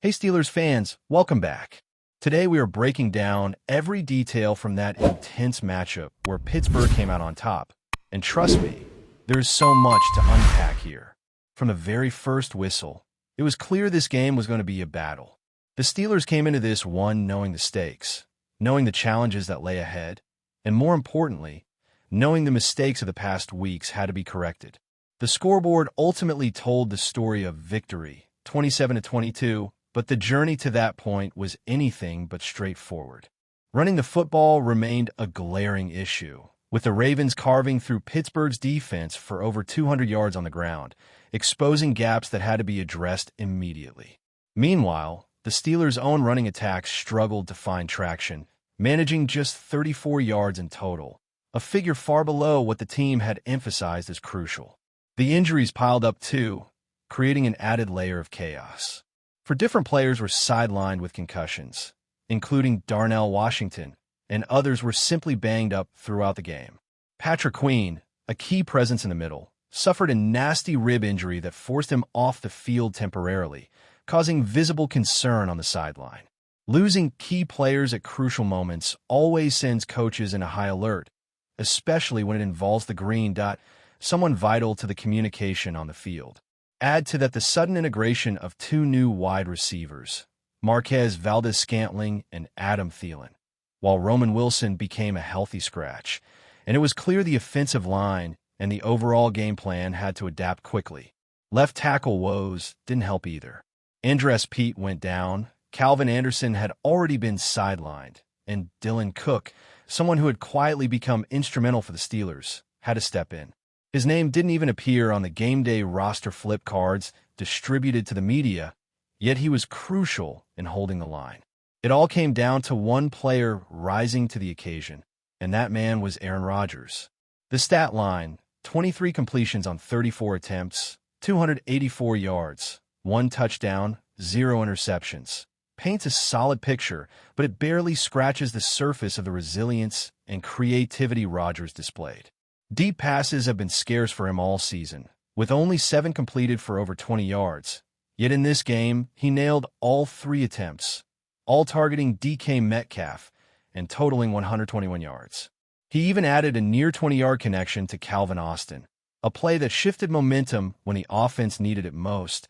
Hey Steelers fans, welcome back. Today we are breaking down every detail from that intense matchup where Pittsburgh came out on top. And trust me, there's so much to unpack here. From the very first whistle, it was clear this game was going to be a battle. The Steelers came into this one knowing the stakes, knowing the challenges that lay ahead, and more importantly, knowing the mistakes of the past weeks had to be corrected. The scoreboard ultimately told the story of victory, 27-22, but the journey to that point was anything but straightforward. Running the football remained a glaring issue, with the Ravens carving through Pittsburgh's defense for over 200 yards on the ground, exposing gaps that had to be addressed immediately. Meanwhile, the Steelers' own running attacks struggled to find traction, managing just 34 yards in total, a figure far below what the team had emphasized as crucial. The injuries piled up too, creating an added layer of chaos. For different players were sidelined with concussions, including Darnell Washington, and others were simply banged up throughout the game. Patrick Queen, a key presence in the middle, suffered a nasty rib injury that forced him off the field temporarily, causing visible concern on the sideline. Losing key players at crucial moments always sends coaches in a high alert, especially when it involves the green dot, someone vital to the communication on the field. Add to that the sudden integration of two new wide receivers, Marquez Valdes-Scantling and Adam Thielen, while Roman Wilson became a healthy scratch, and it was clear the offensive line and the overall game plan had to adapt quickly. Left tackle woes didn't help either. Andres Pete went down, Calvin Anderson had already been sidelined, and Dylan Cook, someone who had quietly become instrumental for the Steelers, had to step in. His name didn't even appear on the game day roster flip cards distributed to the media, yet he was crucial in holding the line. It all came down to one player rising to the occasion, and that man was Aaron Rodgers. The stat line, 23 completions on 34 attempts, 284 yards, 1 touchdown, 0 interceptions, paints a solid picture, but it barely scratches the surface of the resilience and creativity Rodgers displayed. Deep passes have been scarce for him all season, with only 7 completed for over 20 yards. Yet in this game, he nailed all 3 attempts, all targeting DK Metcalf and totaling 121 yards. He even added a near 20-yard connection to Calvin Austin, a play that shifted momentum when the offense needed it most,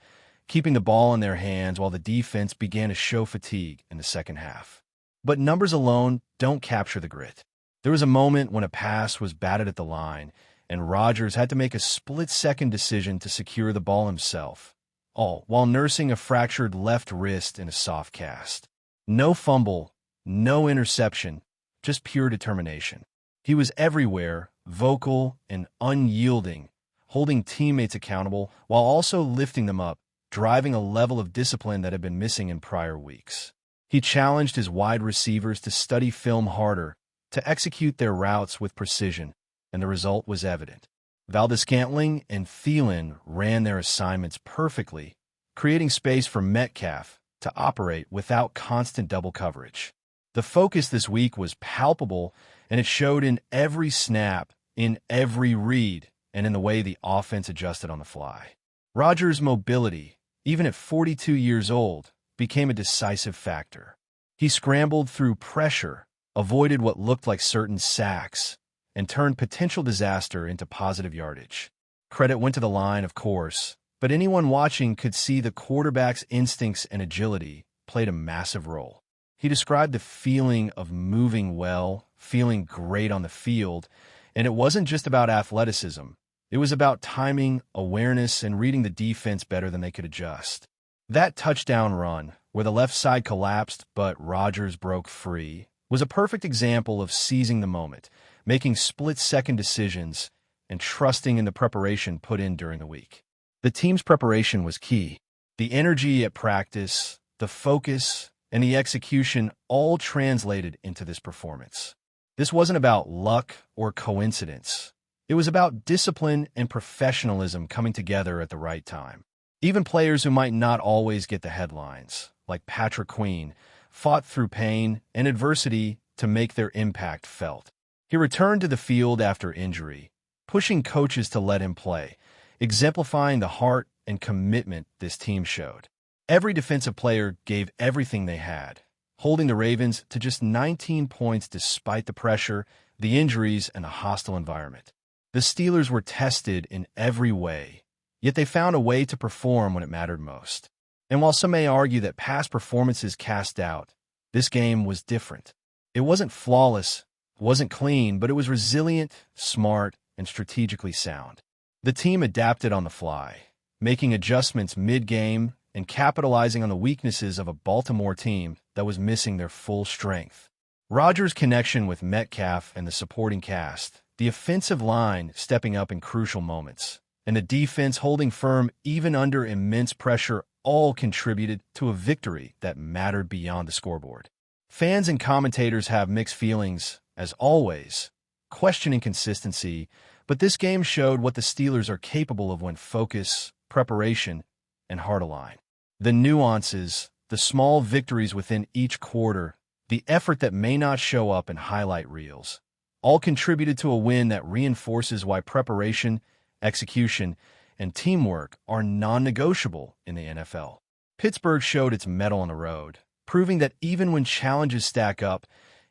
keeping the ball in their hands while the defense began to show fatigue in the second half. But numbers alone don't capture the grit. There was a moment when a pass was batted at the line, and Rodgers had to make a split-second decision to secure the ball himself, all while nursing a fractured left wrist in a soft cast. No fumble, no interception, just pure determination. He was everywhere, vocal and unyielding, holding teammates accountable while also lifting them up, driving a level of discipline that had been missing in prior weeks. He challenged his wide receivers to study film harder, to execute their routes with precision, and the result was evident. Valdes-Scantling and Thielen ran their assignments perfectly, creating space for Metcalf to operate without constant double coverage. The focus this week was palpable, and it showed in every snap, in every read, and in the way the offense adjusted on the fly. Rodgers' mobility, even at 42 years old, became a decisive factor. He scrambled through pressure, avoided what looked like certain sacks, and turned potential disaster into positive yardage. Credit went to the line, of course, but anyone watching could see the quarterback's instincts and agility played a massive role. He described the feeling of moving well, feeling great on the field, and it wasn't just about athleticism. It was about timing, awareness, and reading the defense better than they could adjust. That touchdown run, where the left side collapsed but Rodgers broke free, was a perfect example of seizing the moment, making split-second decisions, and trusting in the preparation put in during the week. The team's preparation was key. The energy at practice, the focus, and the execution all translated into this performance. This wasn't about luck or coincidence. It was about discipline and professionalism coming together at the right time. Even players who might not always get the headlines, like Patrick Queen, fought through pain and adversity to make their impact felt. He returned to the field after injury, pushing coaches to let him play, exemplifying the heart and commitment this team showed. Every defensive player gave everything they had, holding the Ravens to just 19 points despite the pressure, the injuries, and the hostile environment. The Steelers were tested in every way, yet they found a way to perform when it mattered most. And while some may argue that past performances cast doubt, this game was different. It wasn't flawless, it wasn't clean, but it was resilient, smart, and strategically sound. The team adapted on the fly, making adjustments mid-game and capitalizing on the weaknesses of a Baltimore team that was missing their full strength. Rodgers' connection with Metcalf and the supporting cast, the offensive line stepping up in crucial moments, and the defense holding firm even under immense pressure all contributed to a victory that mattered beyond the scoreboard. Fans and commentators have mixed feelings, as always, questioning consistency, but this game showed what the Steelers are capable of when focus, preparation, and heart align. The nuances, the small victories within each quarter, the effort that may not show up in highlight reels, all contributed to a win that reinforces why preparation, execution, and teamwork are non-negotiable in the NFL. Pittsburgh showed its mettle on the road, proving that even when challenges stack up,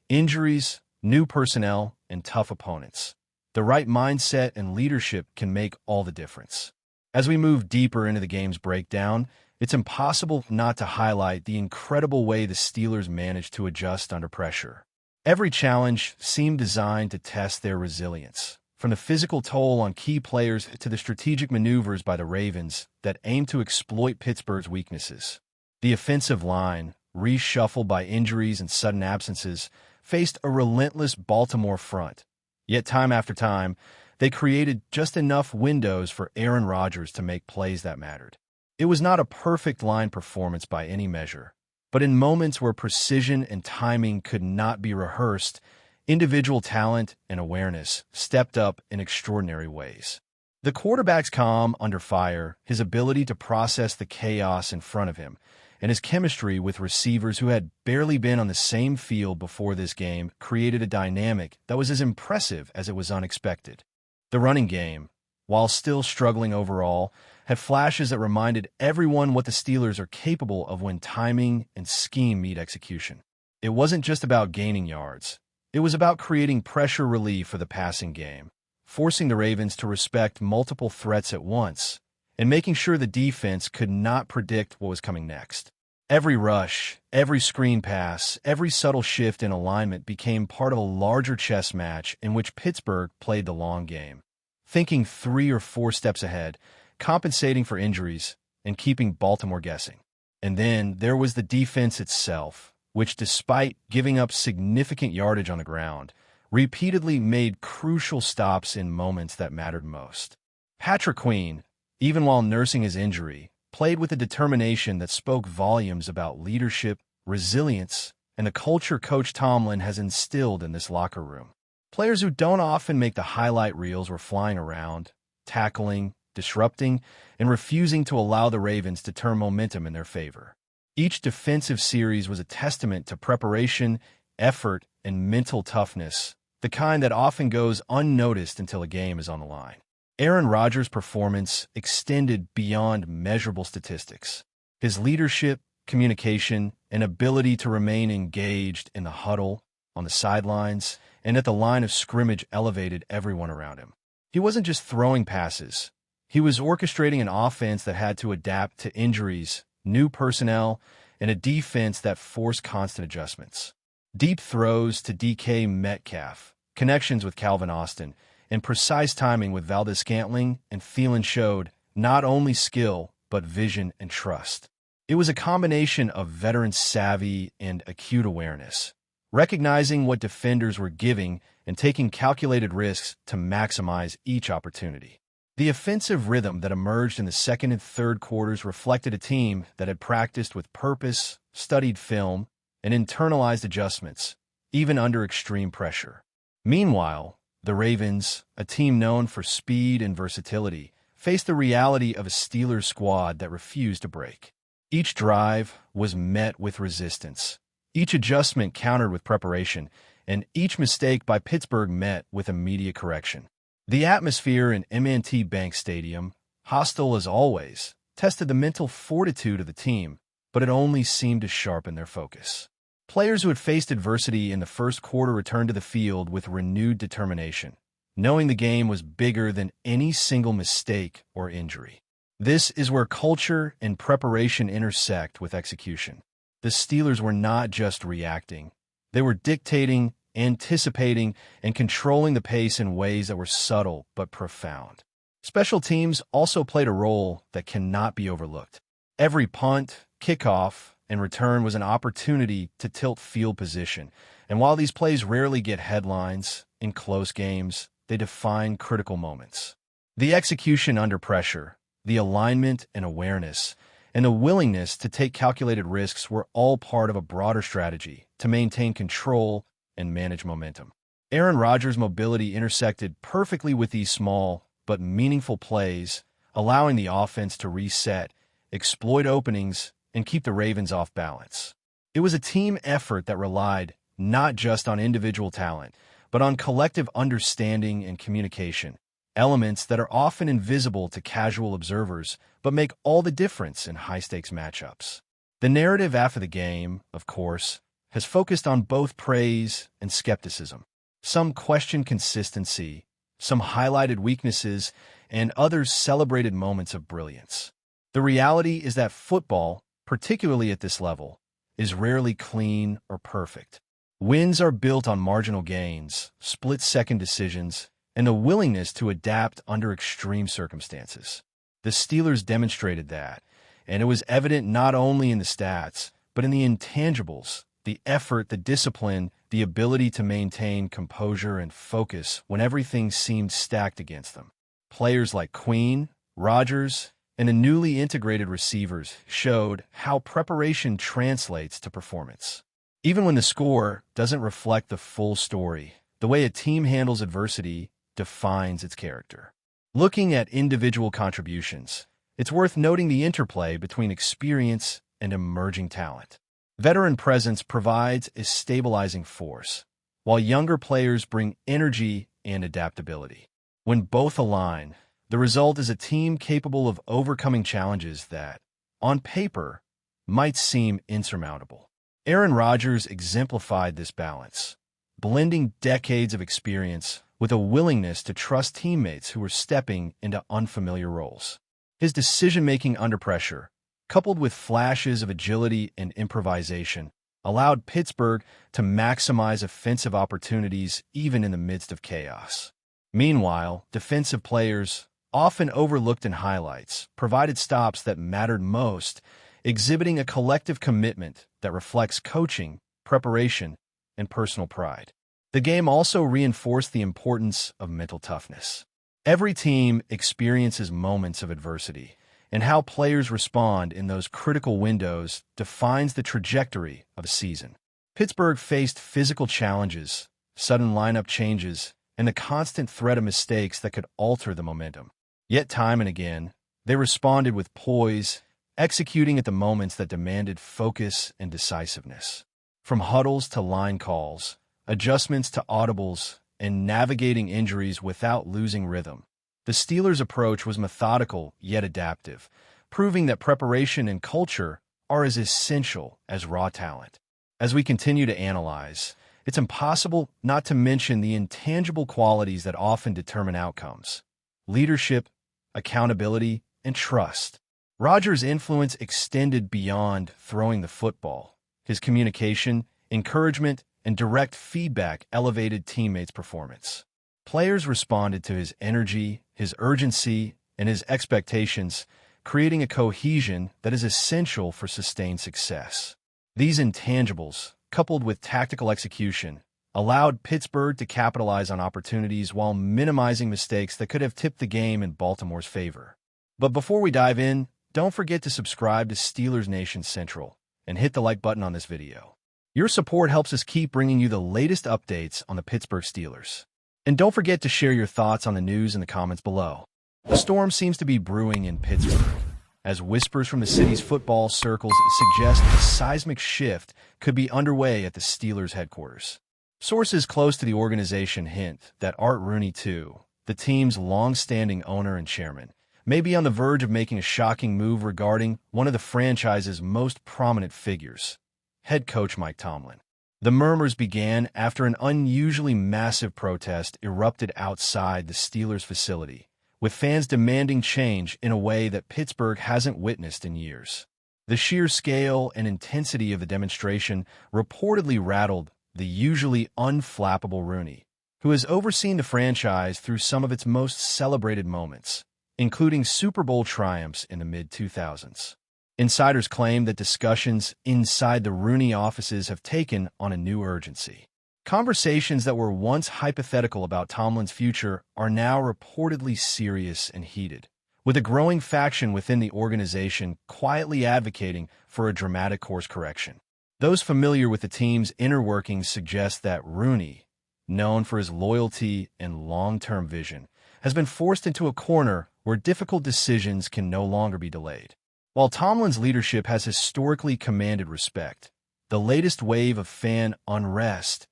injuries, new personnel, and tough opponents, the right mindset and leadership can make all the difference. As we move deeper into the game's breakdown, it's impossible not to highlight the incredible way the Steelers managed to adjust under pressure. Every challenge seemed designed to test their resilience, from the physical toll on key players to the strategic maneuvers by the Ravens that aimed to exploit Pittsburgh's weaknesses. The offensive line, reshuffled by injuries and sudden absences, faced a relentless Baltimore front. Yet time after time, they created just enough windows for Aaron Rodgers to make plays that mattered. It was not a perfect line performance by any measure, but in moments where precision and timing could not be rehearsed, individual talent and awareness stepped up in extraordinary ways. The quarterback's calm under fire, his ability to process the chaos in front of him, and his chemistry with receivers who had barely been on the same field before this game created a dynamic that was as impressive as it was unexpected. The running game, while still struggling overall, had flashes that reminded everyone what the Steelers are capable of when timing and scheme meet execution. It wasn't just about gaining yards. It was about creating pressure relief for the passing game, forcing the Ravens to respect multiple threats at once, and making sure the defense could not predict what was coming next. Every rush, every screen pass, every subtle shift in alignment became part of a larger chess match in which Pittsburgh played the long game, thinking 3 or 4 steps ahead, compensating for injuries, and keeping Baltimore guessing. And then there was the defense itself, which, despite giving up significant yardage on the ground, repeatedly made crucial stops in moments that mattered most. Patrick Queen, even while nursing his injury, played with a determination that spoke volumes about leadership, resilience, and the culture Coach Tomlin has instilled in this locker room. Players who don't often make the highlight reels were flying around, tackling, disrupting, and refusing to allow the Ravens to turn momentum in their favor. Each defensive series was a testament to preparation, effort, and mental toughness, the kind that often goes unnoticed until a game is on the line. Aaron Rodgers' performance extended beyond measurable statistics. His leadership, communication, and ability to remain engaged in the huddle, on the sidelines, and at the line of scrimmage elevated everyone around him. He wasn't just throwing passes. He was orchestrating an offense that had to adapt to injuries, new personnel, and a defense that forced constant adjustments. Deep throws to DK Metcalf, connections with Calvin Austin, and precise timing with Valdez-Scantling and Thielen showed not only skill, but vision and trust. It was a combination of veteran savvy and acute awareness, recognizing what defenders were giving and taking calculated risks to maximize each opportunity. The offensive rhythm that emerged in the second and third quarters reflected a team that had practiced with purpose, studied film, and internalized adjustments, even under extreme pressure. Meanwhile, the Ravens, a team known for speed and versatility, faced the reality of a Steelers squad that refused to break. Each drive was met with resistance, each adjustment countered with preparation, and each mistake by Pittsburgh met with immediate correction. The atmosphere in M&T Bank Stadium, hostile as always, tested the mental fortitude of the team, but it only seemed to sharpen their focus. Players who had faced adversity in the first quarter returned to the field with renewed determination, knowing the game was bigger than any single mistake or injury. This is where culture and preparation intersect with execution. The Steelers were not just reacting. They were dictating, anticipating, and controlling the pace in ways that were subtle but profound. Special teams also played a role that cannot be overlooked. Every punt, kickoff, and return was an opportunity to tilt field position, and while these plays rarely get headlines, in close games, they define critical moments. The execution under pressure, the alignment and awareness, and the willingness to take calculated risks were all part of a broader strategy to maintain control and manage momentum. Aaron Rodgers' mobility intersected perfectly with these small but meaningful plays, allowing the offense to reset, exploit openings, and keep the Ravens off balance. It was a team effort that relied not just on individual talent, but on collective understanding and communication, elements that are often invisible to casual observers but make all the difference in high-stakes matchups. The narrative after the game, of course, has focused on both praise and skepticism. Some questioned consistency, some highlighted weaknesses, and others celebrated moments of brilliance. The reality is that football, particularly at this level, is rarely clean or perfect. Wins are built on marginal gains, split-second decisions, and the willingness to adapt under extreme circumstances. The Steelers demonstrated that, and it was evident not only in the stats, but in the intangibles, the effort, the discipline, the ability to maintain composure and focus when everything seemed stacked against them. Players like Queen, Rodgers, and the newly integrated receivers showed how preparation translates to performance. Even when the score doesn't reflect the full story, the way a team handles adversity defines its character. Looking at individual contributions, it's worth noting the interplay between experience and emerging talent. Veteran presence provides a stabilizing force, while younger players bring energy and adaptability. When both align, the result is a team capable of overcoming challenges that, on paper, might seem insurmountable. Aaron Rodgers exemplified this balance, blending decades of experience with a willingness to trust teammates who were stepping into unfamiliar roles. His decision-making under pressure, coupled with flashes of agility and improvisation, allowed Pittsburgh to maximize offensive opportunities even in the midst of chaos. Meanwhile, defensive players, often overlooked in highlights, provided stops that mattered most, exhibiting a collective commitment that reflects coaching, preparation, and personal pride. The game also reinforced the importance of mental toughness. Every team experiences moments of adversity, and how players respond in those critical windows defines the trajectory of a season. Pittsburgh faced physical challenges, sudden lineup changes, and the constant threat of mistakes that could alter the momentum. Yet time and again, they responded with poise, executing at the moments that demanded focus and decisiveness. From huddles to line calls, adjustments to audibles, and navigating injuries without losing rhythm, the Steelers' approach was methodical yet adaptive, proving that preparation and culture are as essential as raw talent. As we continue to analyze, it's impossible not to mention the intangible qualities that often determine outcomes: leadership, accountability, and trust. Rodgers' influence extended beyond throwing the football. His communication, encouragement, and direct feedback elevated teammates' performance. Players responded to his energy, his urgency, and his expectations, creating a cohesion that is essential for sustained success. These intangibles, coupled with tactical execution, allowed Pittsburgh to capitalize on opportunities while minimizing mistakes that could have tipped the game in Baltimore's favor. But before we dive in, don't forget to subscribe to Steelers Nation Central and hit the like button on this video. Your support helps us keep bringing you the latest updates on the Pittsburgh Steelers. And don't forget to share your thoughts on the news in the comments below. A storm seems to be brewing in Pittsburgh, as whispers from the city's football circles suggest a seismic shift could be underway at the Steelers' headquarters. Sources close to the organization hint that Art Rooney II, the team's long-standing owner and chairman, may be on the verge of making a shocking move regarding one of the franchise's most prominent figures, head coach Mike Tomlin. The murmurs began after an unusually massive protest erupted outside the Steelers' facility, with fans demanding change in a way that Pittsburgh hasn't witnessed in years. The sheer scale and intensity of the demonstration reportedly rattled the usually unflappable Rooney, who has overseen the franchise through some of its most celebrated moments, including Super Bowl triumphs in the mid-2000s. Insiders claim that discussions inside the Rooney offices have taken on a new urgency. Conversations that were once hypothetical about Tomlin's future are now reportedly serious and heated, with a growing faction within the organization quietly advocating for a dramatic course correction. Those familiar with the team's inner workings suggest that Rooney, known for his loyalty and long-term vision, has been forced into a corner where difficult decisions can no longer be delayed. While Tomlin's leadership has historically commanded respect, the latest wave of fan unrest,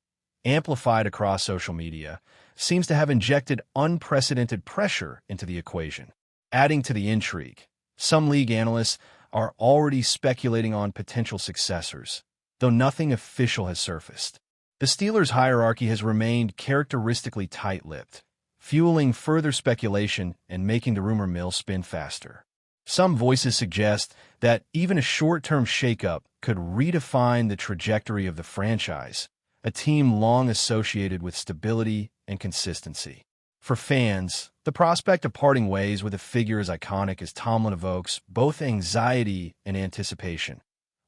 amplified across social media, seems to have injected unprecedented pressure into the equation. Adding to the intrigue, some league analysts are already speculating on potential successors, though nothing official has surfaced. The Steelers' hierarchy has remained characteristically tight-lipped, fueling further speculation and making the rumor mill spin faster. Some voices suggest that even a short-term shakeup could redefine the trajectory of the franchise, a team long associated with stability and consistency. For fans, the prospect of parting ways with a figure as iconic as Tomlin evokes both anxiety and anticipation.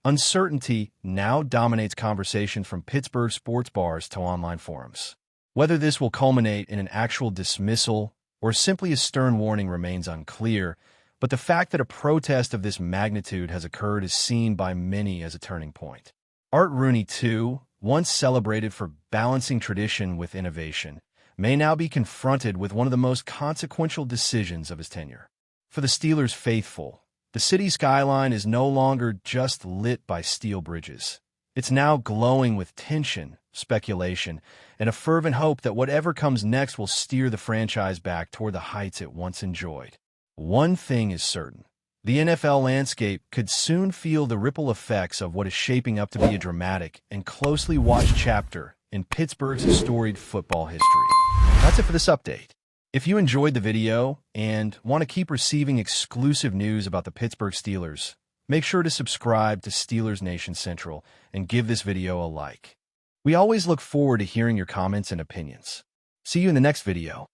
Uncertainty now dominates conversation from Pittsburgh sports bars to online forums. Whether this will culminate in an actual dismissal or simply a stern warning remains unclear, but the fact that a protest of this magnitude has occurred is seen by many as a turning point. Art Rooney, too, once celebrated for balancing tradition with innovation, may now be confronted with one of the most consequential decisions of his tenure. For the Steelers faithful, the city skyline is no longer just lit by steel bridges. It's now glowing with tension, speculation, and a fervent hope that whatever comes next will steer the franchise back toward the heights it once enjoyed. One thing is certain. The NFL landscape could soon feel the ripple effects of what is shaping up to be a dramatic and closely watched chapter in Pittsburgh's storied football history. That's it for this update. If you enjoyed the video and want to keep receiving exclusive news about the Pittsburgh Steelers, make sure to subscribe to Steelers Nation Central and give this video a like. We always look forward to hearing your comments and opinions. See you in the next video.